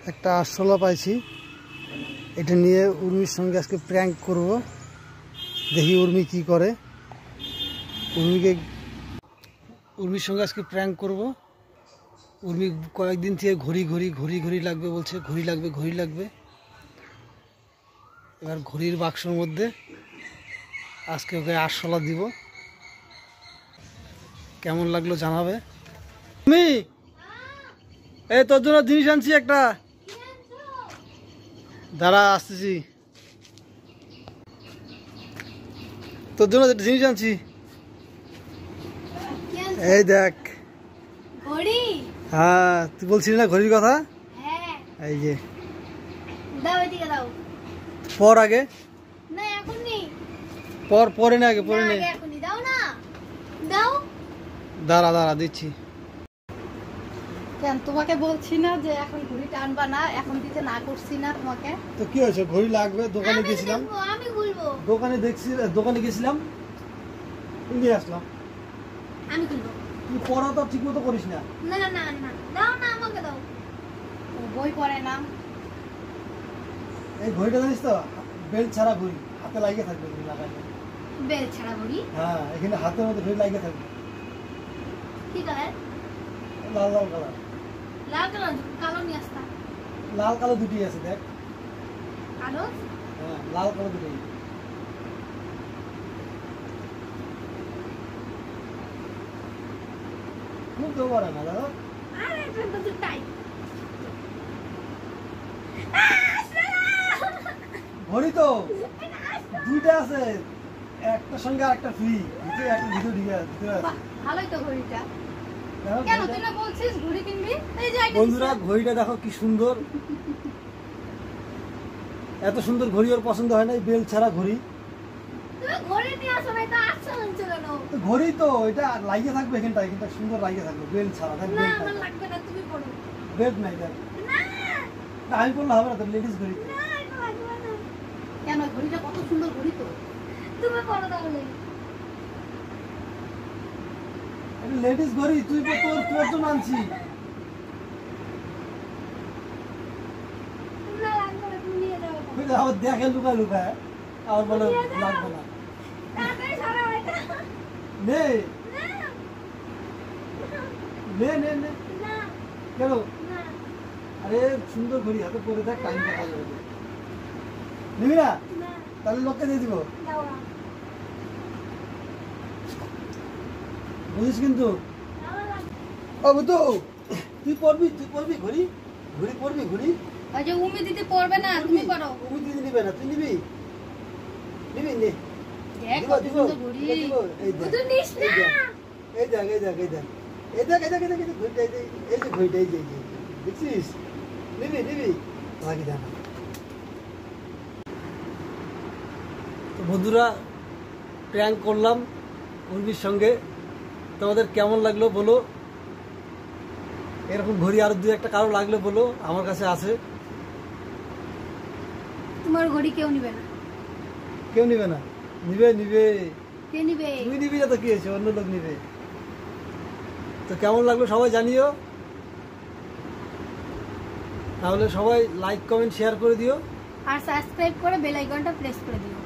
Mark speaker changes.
Speaker 1: একটা আরশোলা পাইছি, এটা নিয়ে উর্মির সঙ্গে আজকে প্র্যাঙ্ক করব। দেখি উর্মি কি করে। উর্মির সঙ্গে আজকে প্র্যাঙ্ক করব। উর্মি কয়েকদিন থেকে ঘড়ি লাগবে বলছে, ঘড়ি লাগবে। এবার ঘড়ির বাক্সর মধ্যে আজকে ওকে আরশোলা দিব। কেমন লাগলো জানাবে। তুমি এই তোর জন্য জিনিস আনছি একটা, দাঁড়া আসতেছি। তোর জন্য জিনিস আনছি, এই দেখ
Speaker 2: ঘড়ি।
Speaker 1: হ্যাঁ তুই বলছিলি না ঘড়ির কথা, এই যে পর আগে পরে না আগে পরে নে। দাঁড়া দিচ্ছি।
Speaker 2: কেন তোমাকে বলছি না যে এখন ঘড়িটা আনবা না, এখন দিতে না করছি না তোমাকে।
Speaker 1: তো কি হয়েছে, ঘড়ি লাগবে, দোকানে গেছিলাম,
Speaker 2: আমি খুলবো,
Speaker 1: দোকানে গেছিলাম নিয়ে আসলাম।
Speaker 2: আমি খুলবো।
Speaker 1: তুই পড়া তো ঠিক মতো করিস না।
Speaker 2: না দাও না, আমাকে দাও। বই পড়ে না।
Speaker 1: এই ঘড়িটা জানিস তো বেল্ট ছাড়া ঘড়ি, হাতে লাগিয়ে থাকবে ঘড়ি লাগাইলে।
Speaker 2: বেল্ট ছাড়া ঘড়ি?
Speaker 1: হ্যাঁ, এখানে হাতের মধ্যে ঘড়ি লাগিয়ে থাকবে।
Speaker 2: কি কালার?
Speaker 1: লাল কালার।
Speaker 2: কালো নিয়ে আসতা।
Speaker 1: লাল কালো দুটি আছে দেখ।
Speaker 2: কালো?
Speaker 1: হ্যাঁ, লাল কালো দুটি। খুব তো বড় না দাদা।
Speaker 2: আরে এটা তো টাইট।
Speaker 1: ঘড়ি তো দুইটা আছে, একটা সঙ্গে আরেকটা ফ্রি। ভিতরে একটা ভিডিও ঢুকে আছে।
Speaker 2: ভালোই তো ঘড়িটা। কেন তুই না বলছিস ঘড়ি কিনবি? এই যে
Speaker 1: বন্ধুরা ঘড়িটা দেখো কি সুন্দর, এত সুন্দর ঘড়ি ওর পছন্দ হয় না, বেল ছাড়া ঘড়ি।
Speaker 2: তুমি ঘড়ি নিয়ে আসো না, এটা আচ্ছা হচ্ছে কেন?
Speaker 1: ঘড়ি তো এটা লাগিয়ে থাকবে, এখানটা সুন্দর লাগিয়ে থাকবে বেল ছাড়া। দেখ
Speaker 2: না আমার লাগবে না, তুমি পড়ো।
Speaker 1: বেল নাই দেখ। না আমি বললে হবে না, তো লেডিস ঘড়ি।
Speaker 2: না এটা লাগবে না। কেন, ঘড়িটা কত সুন্দর ঘড়ি তো। তুমি পড়ো তাহলে।
Speaker 1: লেডিস ঘড়ি, তুই তোর জন্য আনছি। দেখে লুকায় আর বলে লাগবে না। নে কেন? আরে সুন্দর ঘড়ি, হাতে পরে দেখ, টাইম কাটা যাবে। নিবি না? তাহলে লোককে দিয়ে দিব, বুঝিস কিন্তু। তুই পড়বি ঘড়ি পড়বি।
Speaker 2: আচ্ছা উমি দিদি পড়বে না, তুমি পড়ো।
Speaker 1: উমি দিদি নিবে না, তুই নিবি নে।
Speaker 2: দেখ কত সুন্দর ঘড়ি। তুই নিস না।
Speaker 1: এই দেখ ঘড়িটা, এই যে ঘড়িটা, এই যে দেখছিস? নিবি লাগি দেখ। তো বন্ধুরা প্র্যাঙ্ক করলাম উর্মির সঙ্গে, তোমাদের কেমন লাগলো বলো। এরকম ঘড়ি আর দু একটা কারো লাগলে বলো, আমার কাছে আছে।
Speaker 2: তোমার ঘড়ি কেউ নিবে না।
Speaker 1: কেউ নিবে না? নিবে।
Speaker 2: কে নিবে?
Speaker 1: তুই নিবি না তো কি হয়েছে, অন্য লোক নিবে। তো কেমন লাগলো সবাই জানিও। তাহলে সবাই লাইক কমেন্ট শেয়ার করে দিও,
Speaker 2: আর সাবস্ক্রাইব করে বেল আইকনটা প্রেস করে দিও।